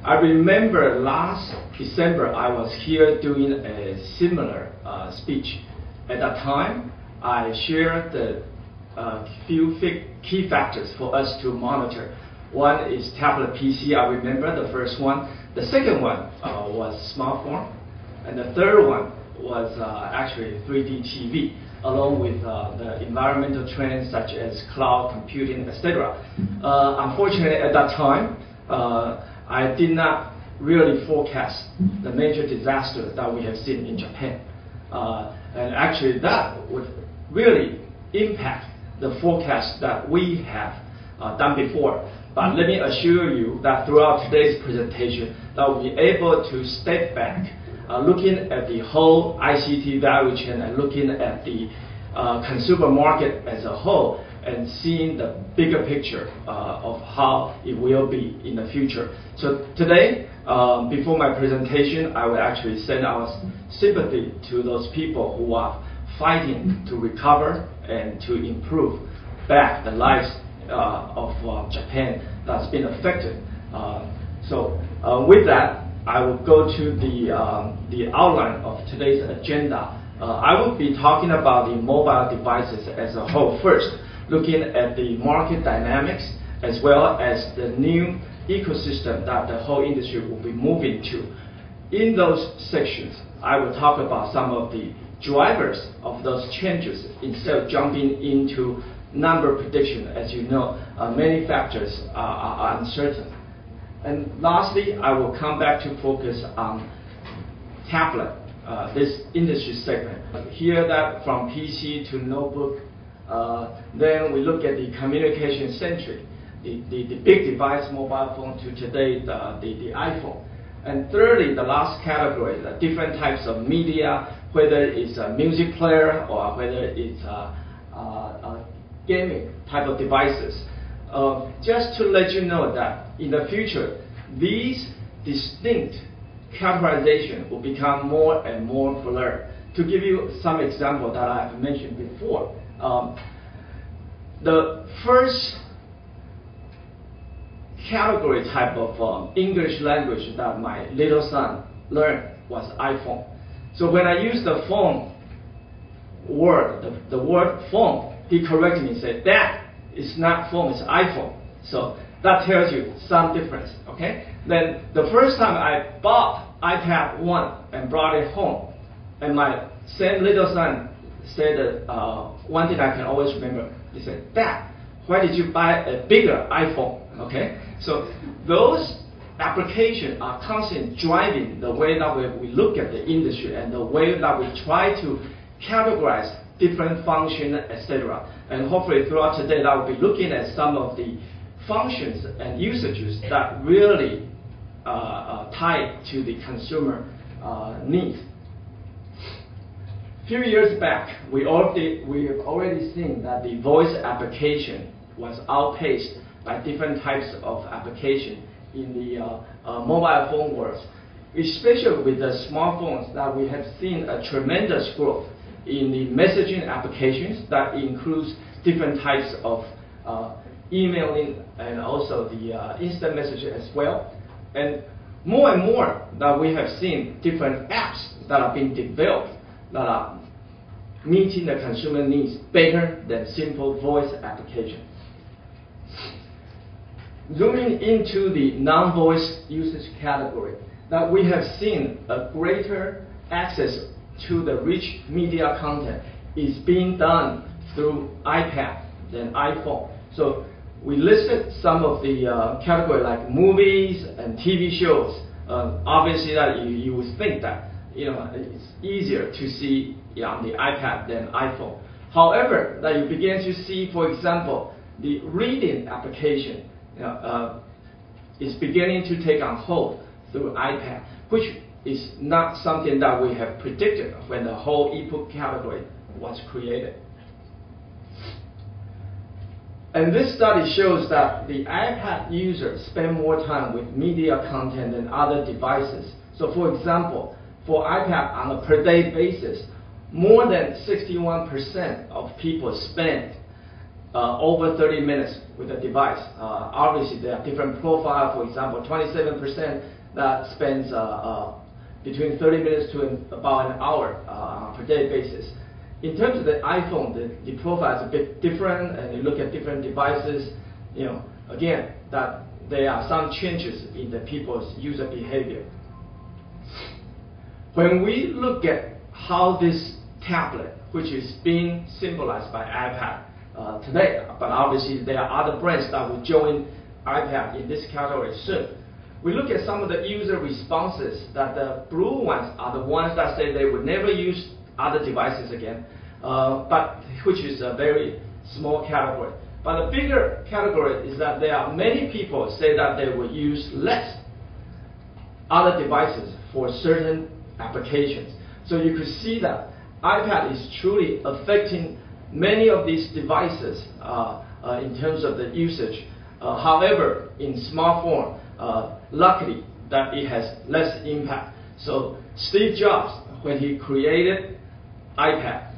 I remember last December I was here doing a similar speech. At that time, I shared the few key factors for us to monitor. One is tablet PC, I remember the first one. The second one was smartphone. And the third one was actually 3D TV, along with the environmental trends such as cloud computing, etc. Unfortunately, at that time, I did not really forecast the major disaster that we have seen in Japan. And actually, that would really impact the forecast that we have done before. But let me assure you that throughout today's presentation, that we'll be able to step back, looking at the whole ICT value chain and looking at the consumer market as a whole and seeing the bigger picture of how it will be in the future. So today, before my presentation, I will actually send our sympathy to those people who are fighting to recover and to improve back the lives of Japan that's been affected. So with that, I will go to the outline of today's agenda. I will be talking about the mobile devices as a whole first, looking at the market dynamics as well as the new ecosystem that the whole industry will be moving to. In those sections, I will talk about some of the drivers of those changes instead of jumping into number prediction. As you know, many factors are uncertain. And lastly, I will come back to focus on tablet, this industry segment. Here that from PC to notebook, then we look at the communication centric, the big device mobile phone to today, the iPhone. And thirdly, the last category, the different types of media, whether it's a music player or whether it's a gaming type of devices. Just to let you know that in the future, these distinct categorization will become more and more blurred. To give you some example that I have mentioned before, the first category type of English language that my little son learned was iPhone. So when I used the phone word, the word phone, he corrected me and said, "That is not phone, it's iPhone." So that tells you some difference, okay? Then the first time I bought iPad 1 and brought it home, and my same little son said one thing I can always remember. He said, "Dad, why did you buy a bigger iPhone?" Okay? So those applications are constantly driving the way that we look at the industry and the way that we try to categorize different functions, etc. And hopefully throughout today, I will be looking at some of the functions and usages that really tie to the consumer needs. A few years back, we have already seen that the voice application was outpaced by different types of application in the mobile phone world, especially with the smartphones that we have seen a tremendous growth in the messaging applications that includes different types of emailing and also the instant message as well. And more that we have seen different apps that are being developed that are meeting the consumer needs better than simple voice application. Zooming into the non-voice usage category, that we have seen a greater access to the rich media content is being done through iPad than iPhone. So we listed some of the category like movies and TV shows. Obviously, that you would think that it's easier to see on the iPad than iPhone. However, that you begin to see, for example, the reading application is beginning to take on hold through iPad, which is not something that we have predicted when the whole ebook category was created. And this study shows that the iPad users spend more time with media content than other devices. So for example, for iPad on a per day basis, more than 61% of people spend over 30 minutes with the device. Obviously, there are different profiles. For example, 27% that spends between 30 minutes to about an hour on a per day basis. In terms of the iPhone, the profile is a bit different, and you look at different devices, again, that there are some changes in the people's user behavior. When we look at how this tablet, which is being symbolized by iPad today, but obviously there are other brands that will join iPad in this category soon. We look at some of the user responses, that the blue ones are the ones that say they would never use other devices again, but which is a very small category. But the bigger category is that there are many people say that they will use less other devices for certain applications. So you could see that iPad is truly affecting many of these devices in terms of the usage. However, in smartphone, luckily that it has less impact. So Steve Jobs, when he created iPad,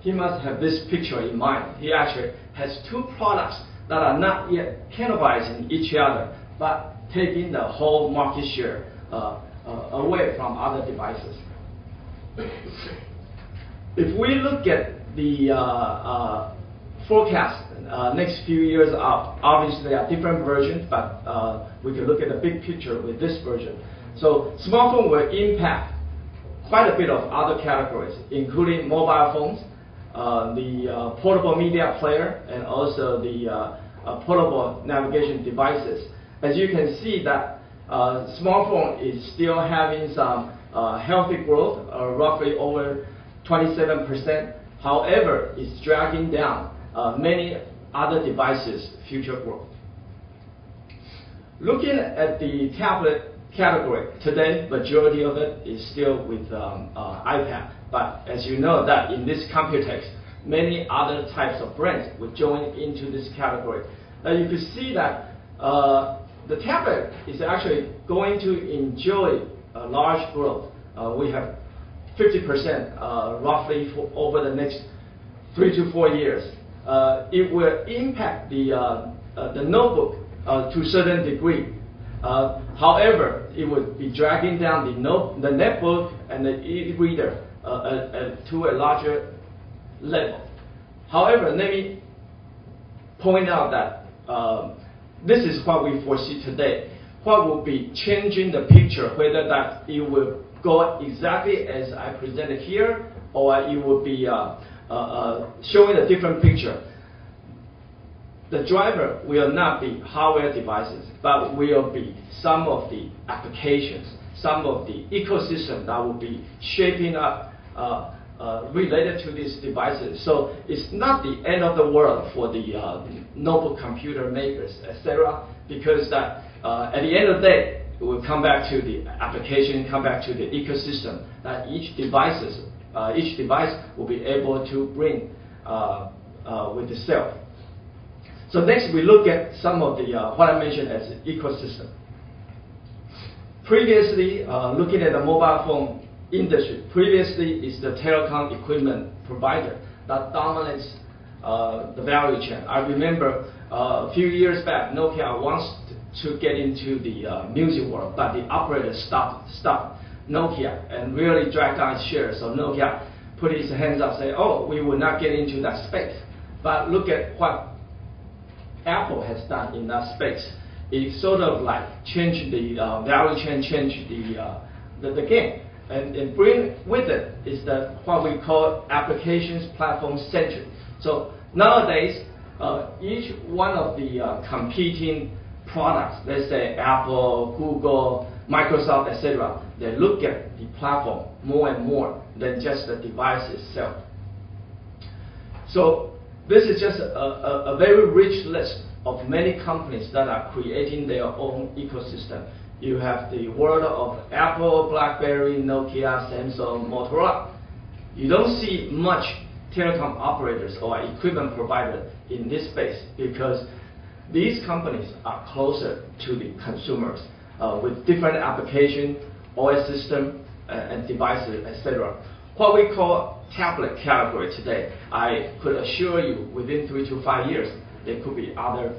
he must have this picture in mind. He actually has two products that are not yet cannibalizing each other, but taking the whole market share away from other devices. If we look at the forecast next few years out, obviously there are different versions, but we can look at the big picture with this version. So smartphone will impact quite a bit of other categories, including mobile phones, the portable media player, and also the portable navigation devices. As you can see that smartphone is still having some healthy growth, roughly over 27%. However, it's dragging down many other devices' future growth. Looking at the tablet category, today, majority of it is still with iPad. But as you know, that in this COMPUTEX, many other types of brands will join into this category. Now you can see that the tablet is actually going to enjoy a large growth. We have 50% roughly for over the next 3 to 4 years. It will impact the notebook to a certain degree. However, it would be dragging down the netbook and the e-reader to a larger level. However, let me point out that this is what we foresee today. What will be changing the picture, whether that it will go exactly as I presented here, or it will be showing a different picture. The driver will not be hardware devices, but will be some of the applications, some of the ecosystem that will be shaping up related to these devices. So it's not the end of the world for the notebook computer makers, etc., because that at the end of the day, it will come back to the application, come back to the ecosystem that each device will be able to bring with itself. So next, we look at some of the what I mentioned as ecosystem. Previously, looking at the mobile phone industry, previously is the telecom equipment provider that dominates the value chain. I remember a few years back, Nokia wants to get into the music world, but the operator stopped Nokia and really dragged down its share. So Nokia put his hands up, say, "Oh, we will not get into that space." But look at what Apple has done in that space. It sort of like changed the value chain, changed the game, and bring with it is what we call applications platform centric. So nowadays, each one of the competing products, let's say Apple, Google, Microsoft, etc., they look at the platform more and more than just the device itself. So this is just a very rich list of many companies that are creating their own ecosystem. You have the world of Apple, BlackBerry, Nokia, Samsung, Motorola. You don't see much telecom operators or equipment providers in this space because these companies are closer to the consumers with different application, OS system, and devices, etc. What we call tablet category today, I could assure you within 3 to 5 years, there could be other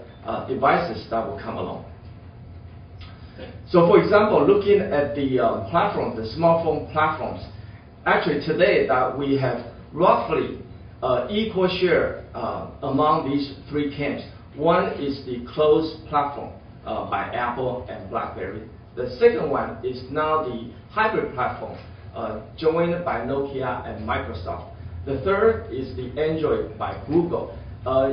devices that will come along. So for example, looking at the platform, the smartphone platforms, actually today that we have roughly equal share among these three camps. One is the closed platform by Apple and BlackBerry. The second one is now the hybrid platform joined by Nokia and Microsoft. The third is the Android by Google.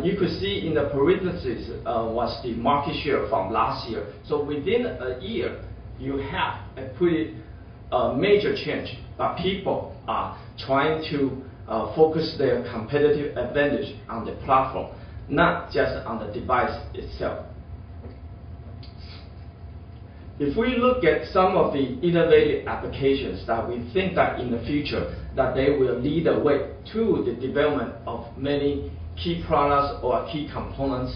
You could see in the parentheses was the market share from last year. So within a year, you have a pretty major change, but people are trying to focus their competitive advantage on the platform, not just on the device itself. If we look at some of the innovative applications that we think that in the future that they will lead the way to the development of many key products or key components,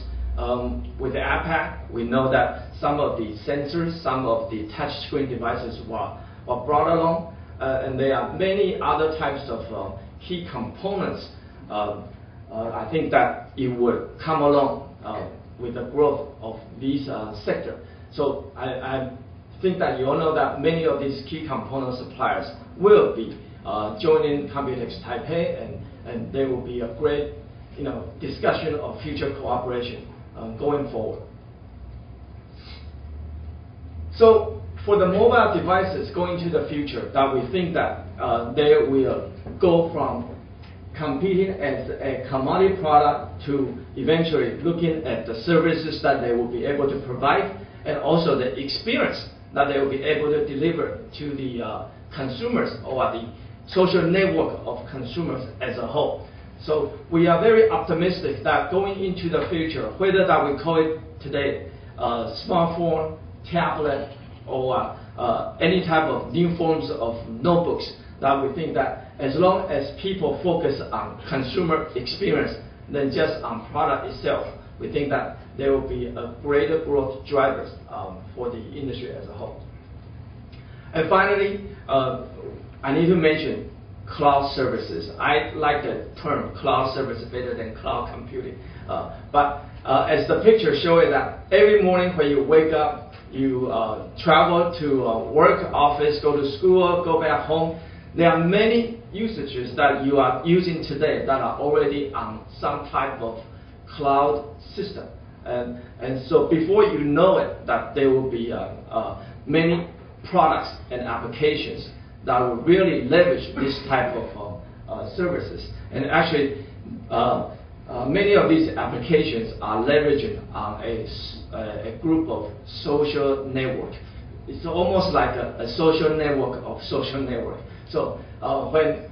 with the iPad, we know that some of the sensors, some of the touchscreen devices were brought along, and there are many other types of key components. I think that it would come along with the growth of this sector. So I think that you all know that many of these key component suppliers will be joining COMPUTEX Taipei, and there will be a great discussion of future cooperation going forward. So for the mobile devices going to the future, that we think that they will go from competing as a commodity product to eventually looking at the services that they will be able to provide, and also the experience that they will be able to deliver to the consumers or the social network of consumers as a whole. So we are very optimistic that going into the future, whether that we call it today smartphone, tablet, or any type of new forms of notebooks, that we think that as long as people focus on consumer experience than just on product itself, we think that there will be a greater growth drivers for the industry as a whole. And finally, I need to mention cloud services. I like the term cloud service better than cloud computing. But as the picture shows that every morning when you wake up, you travel to work, office, go to school, go back home, there are many usages that you are using today that are already on some type of cloud system. And so before you know it, that there will be many products and applications that will really leverage this type of services. And actually, many of these applications are leveraging on a group of social network. It's almost like a social network of social network. So when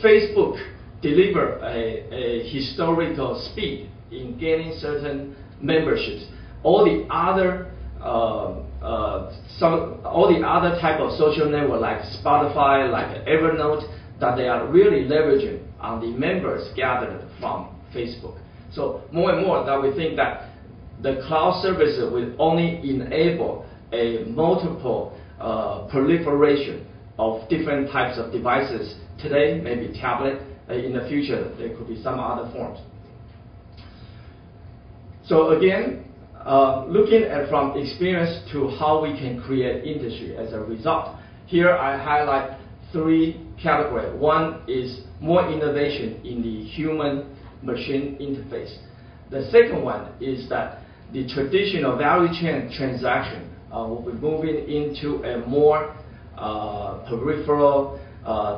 Facebook deliver a historical speed in gaining certain memberships, all the other type of social network like Spotify, like Evernote, that they are really leveraging on the members gathered from Facebook. So more and more that we think that the cloud services will only enable a multiple proliferation of different types of devices. Today, maybe tablet. In the future, there could be some other forms. So again, looking at from experience to how we can create industry as a result. Here I highlight three categories. One is more innovation in the human-machine interface. The second one is that the traditional value chain transaction will be moving into a more peripheral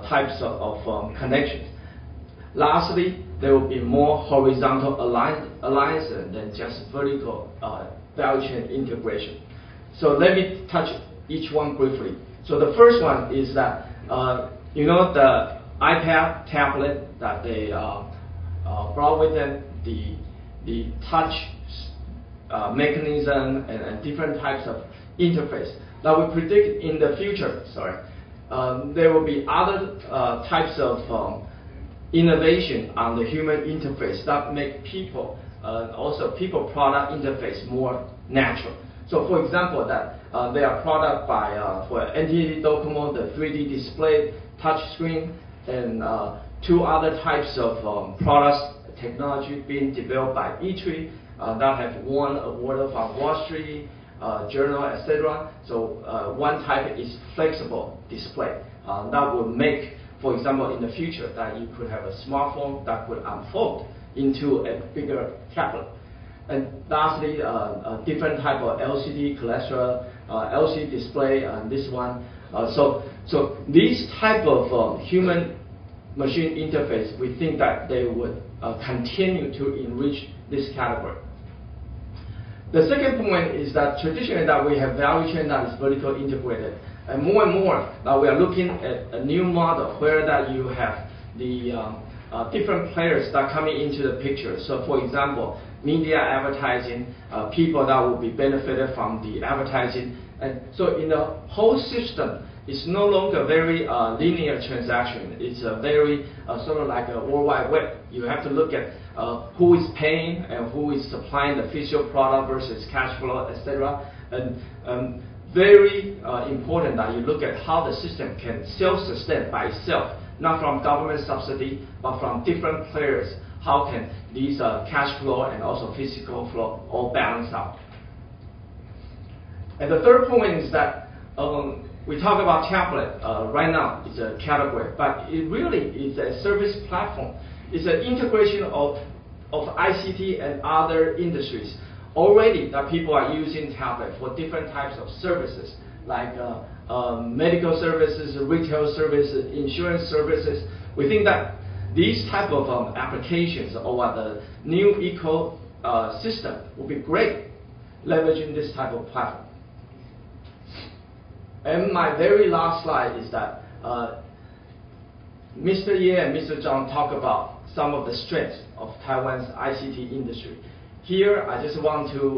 types of connections. Lastly, there will be more horizontal alliance than just vertical value chain integration. So let me touch each one briefly. So the first one is that the iPad tablet that they brought with them, the touch mechanism and different types of interface. That we predict in the future, there will be other types of innovation on the human interface that make people, also people-product interface more natural. So for example, that there are products by, for NTT Docomo, the 3D display touch screen, and two other types of products, technology being developed by ITRI that have won award from Wall Street Journal, etc. So one type is flexible display that will make, for example, in the future, that you could have a smartphone that could unfold into a bigger tablet. And lastly, a different type of LCD cholesterol, LCD display, and this one. So these type of human-machine interface, we think that they would continue to enrich this category. The second point is that traditionally that we have value chain that is vertically integrated, and more now we are looking at a new model where that you have the different players that coming into the picture. So for example, media advertising, people that will be benefited from the advertising, and so in the whole system, it's no longer very linear transaction. It's a very sort of like a World Wide Web. You have to look at who is paying and who is supplying the physical product versus cash flow, etc. And very important that you look at how the system can self-sustain by itself, not from government subsidy, but from different players. How can these cash flow and also physical flow all balance out? And the third point is that we talk about tablet right now. It's a category, but it really is a service platform. It's an integration of ICT and other industries. Already that people are using tablet for different types of services, like medical services, retail services, insurance services. We think that these type of applications or the new ecosystem will be great leveraging this type of platform. And my very last slide is that Mr. Ye and Mr. Zhang talk about some of the strengths of Taiwan's ICT industry. Here, I just want to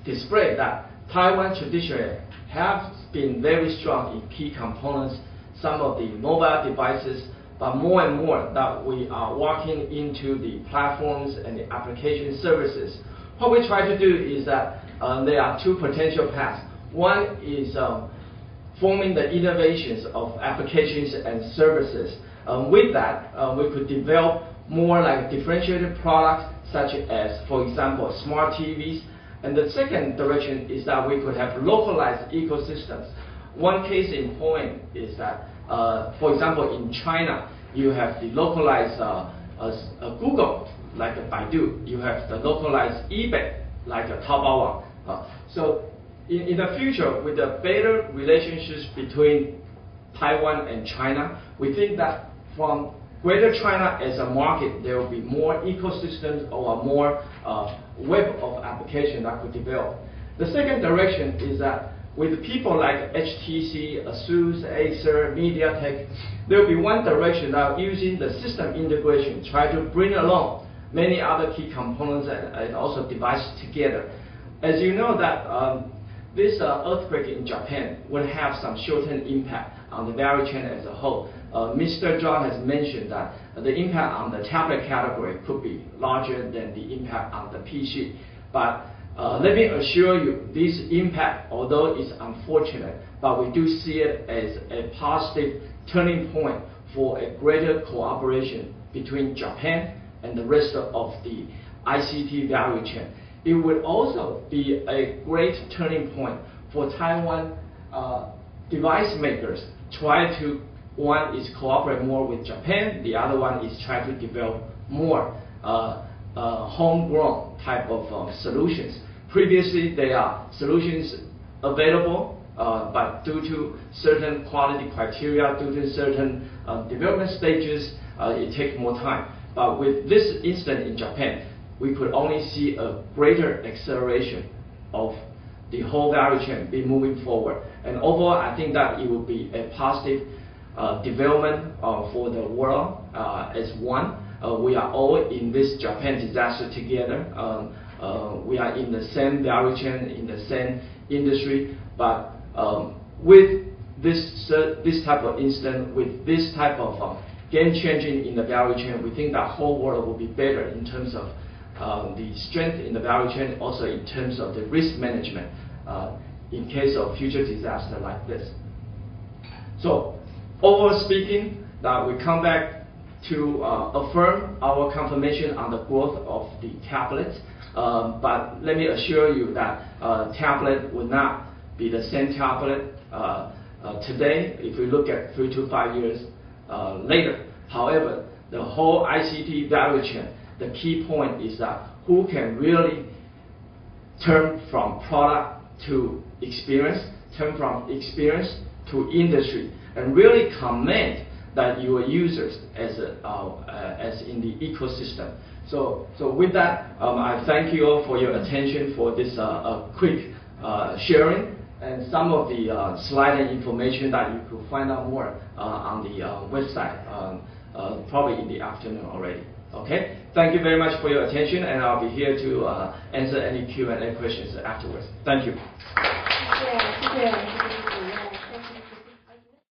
display that Taiwan traditionally has been very strong in key components, some of the mobile devices, but more and more that we are walking into the platforms and the application services. What we try to do is that there are two potential paths. One is forming the innovations of applications and services. With that, we could develop more like differentiated products such as, for example, smart TVs. And the second direction is that we could have localized ecosystems. One case in point is that, for example, in China, you have the localized Google, like a Baidu. You have the localized eBay, like a Taobao. So in the future, with the better relationships between Taiwan and China, we think that from Greater China as a market, there will be more ecosystems or more web of application that could develop. The second direction is that with people like HTC, ASUS, Acer, MediaTek, there will be one direction that using the system integration, try to bring along many other key components and also devices together. As you know that this earthquake in Japan will have some short-term impact on the value chain as a whole. Mr. Zhang has mentioned that the impact on the tablet category could be larger than the impact on the PC. But let me assure you, this impact, although it's unfortunate, but we do see it as a positive turning point for a greater cooperation between Japan and the rest of the ICT value chain. It would also be a great turning point for Taiwan device makers. Try to, one is cooperate more with Japan, the other one is try to develop more homegrown type of solutions. Previously, there are solutions available, but due to certain quality criteria, due to certain development stages, it takes more time. But with this instance in Japan, we could only see a greater acceleration of the whole value chain be moving forward. And overall, I think that it will be a positive development for the world as one. We are all in this Japan disaster together. We are in the same value chain, in the same industry, but with this type of incident, with this type of game changing in the value chain, we think that whole world will be better in terms of the strength in the value chain, also in terms of the risk management in case of future disaster like this. So overall speaking, that we come back to affirm our confirmation on the growth of the tablet. But let me assure you that tablet will not be the same tablet today if we look at 3 to 5 years later. However, the whole ICT value chain, the key point is that who can really turn from product to experience, turn from experience to industry, and really command that your users as in the ecosystem. So with that, I thank you all for your attention for this quick sharing and some of the slide and information that you could find out more on the website, probably in the afternoon already. Okay, thank you very much for your attention, and I'll be here to answer any Q&A questions afterwards. Thank you. 谢谢。